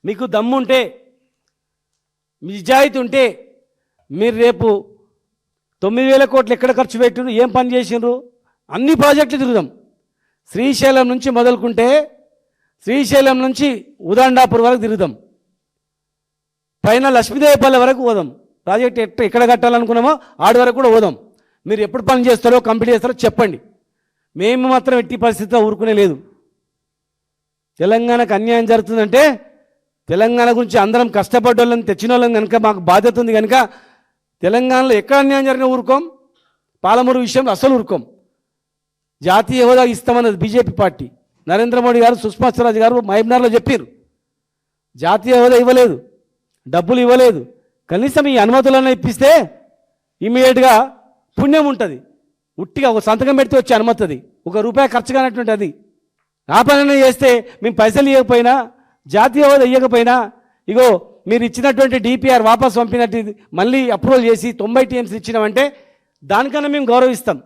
మీకు దమ్ముంటే నిజాయితీ ఉంటే మీరు రేపు 9,000 కోట్లు ఎక్కడ ఖర్చు పెట్టిండ్రు, ఏం పని చేసిండ్రు, అన్ని ప్రాజెక్టులు తిరుగుదాం. శ్రీశైలం నుంచి మొదలుకుంటే శ్రీశైలం నుంచి ఉదండాపూర్ వరకు తిరుగుదాం, పైన లక్ష్మీదేవిపల్లి వరకు పోదాం. ప్రాజెక్ట్ ఎక్కడ కట్టాలనుకున్నామో ఆడి వరకు కూడా పోదాం. మీరు ఎప్పుడు పని చేస్తారో కంప్లీట్ చేస్తారో చెప్పండి. మేము మాత్రం ఎట్టి పరిస్థితిలో ఊరుకునే లేదు. తెలంగాణకు అన్యాయం జరుగుతుందంటే తెలంగాణ గురించి అందరం కష్టపడ్డ వాళ్ళని తెచ్చిన వాళ్ళని కనుక మాకు బాధ్యత ఉంది కనుక తెలంగాణలో ఎక్కడ అన్యాయం జరిగినా ఊరుకోం. పాలమూరు విషయంలో అసలు ఊరుకోం. జాతీయ హోదా ఇస్తామన్నది బీజేపీ పార్టీ. నరేంద్ర మోడీ గారు, సుష్మా స్వరాజ్ గారు మహబూబ్నగర్లో చెప్పారు. జాతీయ హోదా ఇవ్వలేదు, డబ్బులు ఇవ్వలేదు. కనీసం ఈ అనుమతులను ఇప్పిస్తే ఇమీడియట్గా పుణ్యం ఉంటుంది. ఉట్టిగా ఒక సంతకం పెడితే వచ్చే అనుమతి, ₹1 ఖర్చు కానటువంటి అది. ఆ పని చేస్తే మేము పైసలు ఇవ్వకపోయినా, జాతీయ హోదా ఇవ్వకపోయినా, ఇగో మీరు ఇచ్చినటువంటి డిపిఆర్ వాపస్ పంపినట్టు మళ్ళీ అప్రూవల్ చేసి 90 టీఎంసీ ఇచ్చినామంటే దానికన్నా మేము గౌరవిస్తాం.